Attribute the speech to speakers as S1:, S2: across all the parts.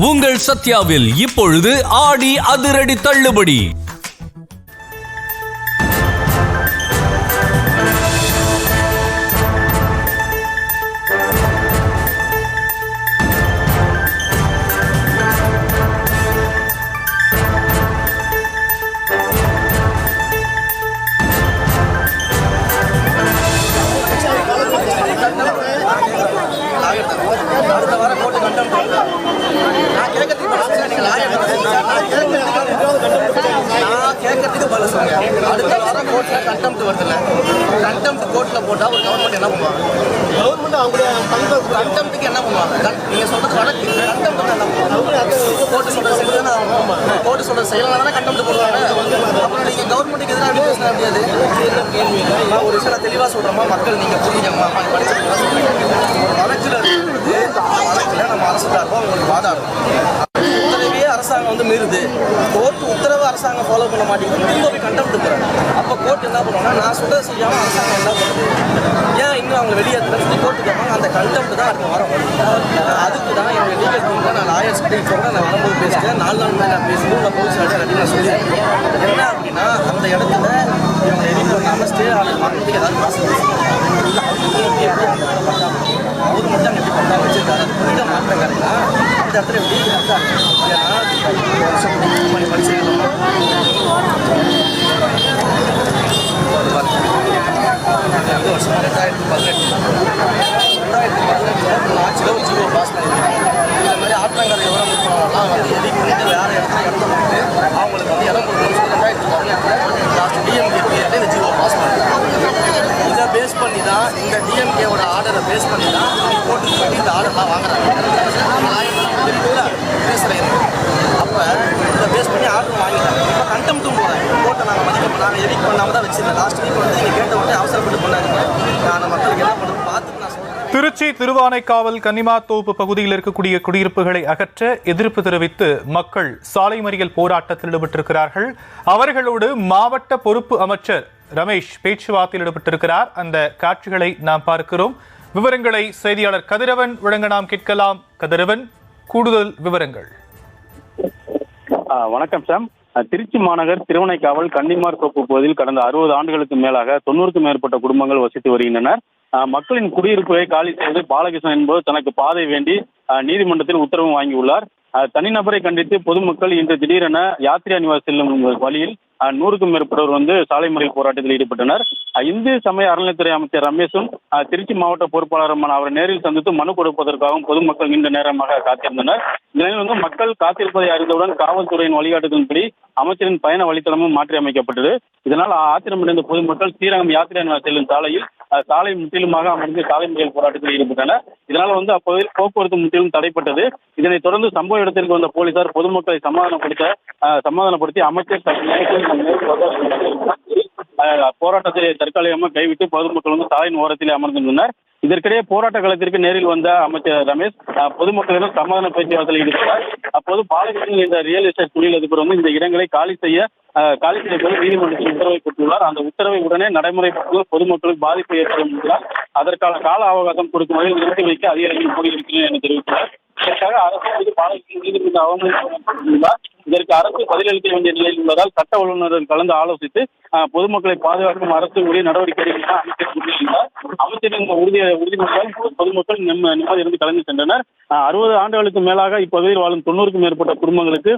S1: உங்கள் சத்யாவில் இப்பொழுது ஆடி அதிரடி தள்ளுபடி.
S2: அடுத்த வாரம் கோர்ட்ல கண்டெம்ட் வருதுல்ல, கண்டெம்ட் கோர்ட்ல போட்டா ஒரு கவர்மெண்ட் என்ன பண்ணுவாங்க? கவர்மெண்ட் அவங்க கண்டெம்ட்டுக்கு என்ன பண்ணுவாங்க? நீங்க சொல்றது வழக்கு, கண்டெம்ட் என்ன பண்ணுவாங்க? கோர்ட்டு சொல்ற செயல் தானே, கோர்ட்டு சொல்ற செயலால தான் கண்டெம்ட் போடுவாங்க. அப்புறம் நீங்க கவர்மெண்ட்டுக்கு எதிராக பேச முடியாது. நான் ஒரு விஷயம் தெளிவா சொல்றேம்மா, மக்கள் நீங்க புரியுங்கம்மா, படிச்சிருக்கா சொல்றீங்க. ஒரு வழக்குல இருக்குது, வழக்குல நம்ம அரசு சார்பா உங்களுக்கு வாதாடும். உத்தரவே அரசாங்கம் வந்து மீறுது, கோர்ட் உத்தரவு அரசாங்கம் ஃபாலோ பண்ண மாட்டேங்குது, திரும்ப போய் கண்டெம்ட் போறாங்க. அப்போ கோர்ட் என்ன பண்ணுவாங்கன்னா, நான் சொல்றது செய்யாம அரசாங்கம் என்ன பண்ணுது, ஏன் இன்னும் அவங்க வெளியேற்ற சொல்லி கோர்ட்டு கேட்பாங்க. அந்த கண்டெம்ட் தான் அடுத்த வாரம் வரும். அதுக்கு தான் எங்கள் லீகல் டீமில் நான் லாயர்ஸ் கிட்ட சொல்கிறேன். நான் வரும்போது பேசுகிறேன், 4 நாள் மேலே நான் பேசுகிறேன். நான் போலீஸ் அப்படின்னு நான் சொல்லியிருக்கேன். என்ன அப்படின்னா, அந்த இடத்துல இவங்க எதிர்ப்பு பண்ணாமல் ஸ்டே ஆர்டர் வாங்குறதுக்கு ஏதாவது காசு இல்லை, அவர் மட்டும் அங்கே எப்படி பண்ணாமல் வச்சிருக்காரு. அது புரியுத மாற்றக்காரங்க அந்த இடத்துல எப்படி ஏன்னா படிச்சுக்கலாம். 2 வருஷம் 2018 ஆட்சியில் ஒரு ஜீவோ பாஸ் பண்ணியிருக்காங்க. இந்த மாதிரி ஆற்றங்கரை விவரம் இருக்கிறவங்கலாம் வந்து எதிர்ப்பு பண்ணிட்டு வேறு இடத்த போட்டு அவங்களுக்கு வந்து இடம் கொடுக்கணும்னு சொல்லி 2018 லாஸ்ட் டிஎம்கே இந்த ஜீவோ பாஸ் பண்ணியிருக்காங்க. இதை பேஸ் பண்ணி தான், இந்த டிஎம்கேவோட ஆர்டரை பேஸ் பண்ணி தான் கோர்ட்டுக்கு போய் இந்த ஆர்டர்லாம் வாங்குறாங்க. பேசுகிறேன். அப்போ இதை பேஸ் பண்ணி ஆர்டர் வாங்கிட்டாங்க. இப்போ கண்டெம்ட்டும் போகிறாங்க. கோர்ட்டை நாங்கள் மதிக்க நாங்கள் எடிட் பண்ணாமல் தான் வச்சுருந்தேன். லாஸ்ட் வீக் வந்து நீங்கள் கேட்ட உடனே அவசரப்பட்டு பண்ணாங்க. நான் மக்களுக்கு என்ன பண்ணுறது பார்த்துட்டு நான் சொல்கிறேன்.
S3: திருச்சி திருவானைக்காவல் கன்னிமாத்தோப்பு பகுதியில் இருக்கக்கூடிய குடியிருப்புகளை அகற்ற எதிர்ப்பு தெரிவித்து மக்கள் சாலை மறியல் போராட்டத்தில் ஈடுபட்டிருக்கிறார்கள். அவர்களோடு மாவட்ட பொறுப்பு அமைச்சர் ரமேஷ் பேச்சுவார்த்தையில் ஈடுபட்டிருக்கிறார். அந்த காட்சிகளை நாம் பார்க்கிறோம். விவரங்களை செய்தியாளர் கதிரவன் வழங்க நாம் கேட்கலாம். கதிரவன், கூடுதல் விவரங்கள்.
S4: வணக்கம் சாம். திருச்சி மாநகர் திருவனைக்காவல் கன்னிமார் தோப்பு பகுதியில் கடந்த 60 ஆண்டுகளுக்கு மேலாக 90க்கும் மேற்பட்ட குடும்பங்கள் வசித்து வருகின்றனர். மக்களின் குடியிருப்புகளை காலி செய்து பாலகிருஷ்ணன் என்பவர் தனக்கு பாதை வேண்டி நீதிமன்றத்தில் உத்தரவு வாங்கியுள்ளார். தனிநபரை கண்டித்து பொதுமக்கள் இன்று திடீரென யாத்திரை நிவாஸ் செல்லும் வழியில் 100க்கும் மேற்பட்டவர் வந்து சாலை மறியல் போராட்டத்தில் ஈடுபட்டனர். இந்து சமய அறநிலையத்துறை அமைச்சர் ரமேஷும் திருச்சி மாவட்ட பொறுப்பாளருமான அவரை நேரில் சந்தித்து மனு கொடுப்பதற்காகவும் பொதுமக்கள் நீண்ட நேரமாக காத்திருந்தனர். இதனில் வந்து மக்கள் காத்திருப்பதை அறிந்தவுடன் காவல்துறையின் வழிகாட்டுதலின்படி அமைச்சரின் பயண வழித்தடமும் மாற்றி அமைக்கப்பட்டது. இதனால் ஆத்திரமடைந்த பொதுமக்கள் ஸ்ரீரங்கம் யாத்திரை நிவாஸ் செல்லும் சாலையில் சாலை முற்றிலுமாக அமர்ந்து சாலை மறியல் போராட்டத்தில் ஈடுபட்டனர். இதனால் வந்து அப்பகுதியில் போக்குவரத்து முற்றிலும் தடைப்பட்டது. இதனைத் தொடர்ந்து சம்பவ இடத்திற்கு வந்த போலீசார் பொதுமக்களை சமாதானப்படுத்தி அமைச்சர் போராட்டத்தை தற்காலிகமாக கைவிட்டு பொதுமக்கள் வந்து சாலையின் ஓரத்தில் அமர்ந்திருந்தனர். இதற்கிடையே போராட்ட களத்திற்கு நேரில் வந்த அமைச்சர் ரமேஷ் பொதுமக்களிடம் சமாதான பேச்சுவார்த்தையில் ஈடுபட்டார். அப்போது பாலகிருஷ்ணன் என்ற ரியல் எஸ்டேட் தொழில் அதிபர் வந்து இந்த இடங்களை காலி செய்யப்போது நீதிமன்றத்தில் உத்தரவை பெற்றுள்ளார். அந்த உத்தரவை உடனே நடைமுறைப்படுத்துவது பொதுமக்களுக்கு பாதிப்பு ஏற்படும் என்றால் அதற்கான கால அவகாசம் கொடுக்கும் வகையில் நிறுத்தி வைக்க அதிகாரிகள் கூறியிருக்கிறேன் என தெரிவித்தார். இதற்காக அரசு பாலகிருஷ்ணன் நீதிமன்ற அவமதித்துள்ளார். இதற்கு அரசு பதிலளிக்க வேண்டிய நிலையில் உள்ளதால் சட்ட வல்லுநர்கள் கலந்து ஆலோசித்து பொதுமக்களை பாதுகாக்கும் அரசு உரிய நடவடிக்கை எடுக்க அமைச்சர் கூறியிருந்தார். அமைச்சரின் உறுதிமொழியால் பொதுமக்கள் நிம்மதியிலிருந்து கலந்து சென்றனர். 60 ஆண்டுகளுக்கு மேலாக இப்பகுதியில் வாழும் 90க்கும் மேற்பட்ட குடும்பங்களுக்கு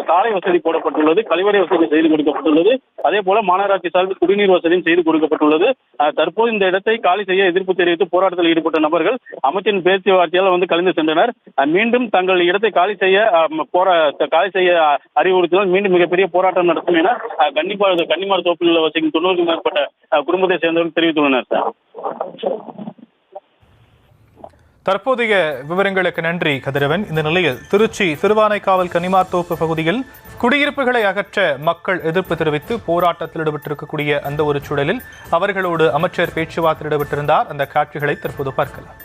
S4: சாலை வசதி போடப்பட்டுள்ளது, கழிவறை வசதி செய்து கொடுக்கப்பட்டுள்ளது. அதே போல மாநகராட்சி சார்பில் குடிநீர் வசதியும் செய்து கொடுக்கப்பட்டுள்ளது. தற்போது இந்த இடத்தை காலி செய்ய எதிர்ப்பு தெரிவித்து போராட்டத்தில் ஈடுபட்ட நபர்கள் அமைச்சரின் பேச்சுவார்த்தையால் வந்து கலந்து சென்றனர். மீண்டும் தங்கள் இடத்தை காலி செய்ய அறிவுறுத்தினால் மீண்டும் மிகப்பெரிய போராட்டம் நடத்தும் என கன்னிமார் தோப்பில் வசிக்கும் 90க்கும் மேற்பட்ட குடும்பத்தை சேர்ந்தவர்கள் தெரிவித்துள்ளனர்.
S3: தற்போதைய விவரங்களுக்கு நன்றி கதிரவன். இந்த நிலையில் திருச்சி திருவானைக்காவல் கன்னிமாத்தோப்பு பகுதியில் குடியிருப்புகளை அகற்ற மக்கள் எதிர்ப்பு தெரிவித்து போராட்டத்தில் ஈடுபட்டிருக்கக்கூடிய அந்த ஒரு சூழலில் அவர்களோடு அமைச்சர் பேச்சுவார்த்தையில் ஈடுபட்டிருந்தார். அந்த காட்சிகளை தற்போது பார்க்கலாம்.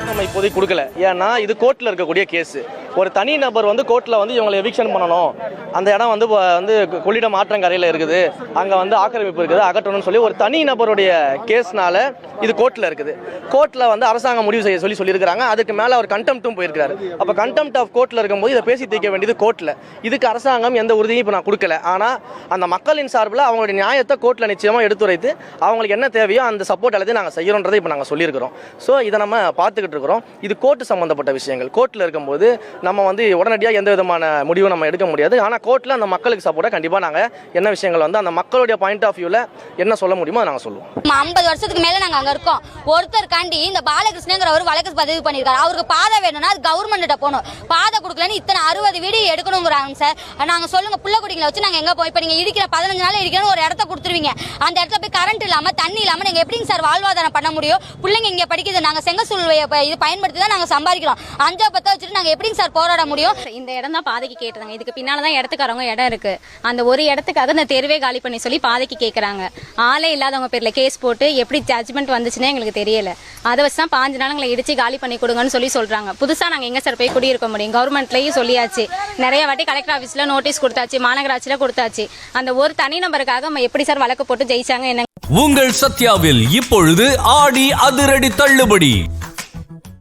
S2: நம்ம இப்போதைக்கு கொடுக்கல, ஏன்னா இது கோர்ட்ல இருக்கக்கூடிய கேஸ். ஒரு தனி நபர் வந்து கோர்ட்டில் வந்து இவங்களை எவிக்ஷன் பண்ணணும், அந்த இடம் வந்து கொள்ளிடம் ஆற்றங்கரையில் இருக்குது, அங்கே வந்து ஆக்கிரமிப்பு இருக்குது, அகற்றணும்னு சொல்லி ஒரு தனி நபருடைய கேஸ்னால இது கோர்ட்டில் இருக்குது. கோர்ட்டில் வந்து அரசாங்கம் முடிவு செய்ய சொல்லியிருக்காங்க. அதுக்கு மேலே அவர் கண்டெம்ட்டும் போயிருக்காரு. அப்போ கண்டெம்ட் ஆஃப் கோர்ட்டில் இருக்கும்போது இதை பேசி தீர்க்க வேண்டியது கோர்ட்டில். இதுக்கு அரசாங்கம் எந்த உறுதியும் இப்போ நான் கொடுக்கல. ஆனால் அந்த மக்களின் சார்பில் அவங்களுடைய நியாயத்தை கோர்ட்டில் நிச்சயமாக எடுத்துரைத்து அவங்களுக்கு என்ன தேவையோ அந்த சப்போர்ட் எல்லாத்தையும் நாங்கள் செய்கிறோன்றதை இப்போ நாங்கள் சொல்லியிருக்கிறோம். ஸோ இதை நம்ம பார்த்துக்கிட்டு இருக்கிறோம். இது கோர்ட்டு சம்மந்தப்பட்ட விஷயங்கள். கோர்ட்டில் இருக்கும்போது நம்ம வந்து உடனடியாக எந்த விதமான முடிவும் நம்ம எடுக்க முடியாது. ஆனால் கோர்ட்டில் அந்த மக்களுக்கு சப்போர்ட்டாக கண்டிப்பாக நாங்கள் என்ன விஷயங்கள் வந்து அந்த மக்களுடைய பாயிண்ட் ஆஃப் வியூவில் என்ன சொல்ல முடியுமோ நாங்கள் சொல்லுவோம்.
S5: 50 வருஷத்துக்கு மேலே நாங்கள் அங்கே இருக்கோம். ஒருத்தர் காண்டி இந்த பாலகிருஷ்ணங்கிறவர் வழக்கு பதிவு பண்ணியிருக்காரு. அவருக்கு பாதை வேணும்னா அது கவர்மெண்ட்ட போகணும். பாதை கொடுக்கலன்னு இத்தனை 60 வீடியோ எடுக்கணுங்கிறாங்க சார். நாங்கள் சொல்லுங்க, புள்ளக்குடிங்களை வச்சு நாங்கள் எங்கே போய் இப்போ நீங்கள் இடிக்கிற 15 நாள் இடிக்கணும் ஒரு இடத்த கொடுத்துருவீங்க. அந்த இடத்துல போய் கரண்ட் இல்லாமல் தண்ணி இல்லாமல் நீங்கள் எப்படிங்க சார் வாழ்வாதாரம் பண்ண முடியும்? பிள்ளைங்க இங்கே படிக்குது, நாங்கள் செங்கசூல் இது பயன்படுத்தி தான் நாங்கள் சம்பாதிக்கிறோம். 5-10 வச்சுட்டு நாங்கள் எப்படிங்க சார் போராட முடியும்?
S6: இந்த இடம் தான் பாதைக்கு கேட்டுறாங்க. இதுக்கு பின்னால தான் இடத்துக்காரவங்க இடம் இருக்கு. அந்த ஒரு இடத்துக்காக இந்த தெருவே காலி பண்ணி சொல்லி பாதைக்கு கேட்கறாங்க. ஆளே இல்லாதவங்க பேர்ல கேஸ் போட்டு எப்படி ஜட்ஜ்மெண்ட் வந்துச்சுன்னே எங்களுக்கு தெரியல. அதை வச்சு தான் 5 நாள் எங்களை இடிச்சு காலி பண்ணி கொடுங்கன்னு சொல்றாங்க. புதுசா நாங்க எங்க சார் போய் குடியிருக்க முடியும்? கவர்மெண்ட்லயும் சொல்லியாச்சு, நிறைய வாட்டி கலெக்டர் ஆபீஸ்ல நோட்டீஸ் கொடுத்தாச்சு, மாநகராட்சியில கொடுத்தாச்சு. அந்த ஒரு தனி நபருக்காக எப்படி சார் வழக்கு போட்டு ஜெயிச்சாங்க? என்ன
S1: உங்கள் சத்யாவில் இப்பொழுது ஆடி அதிரடி தள்ளுபடி.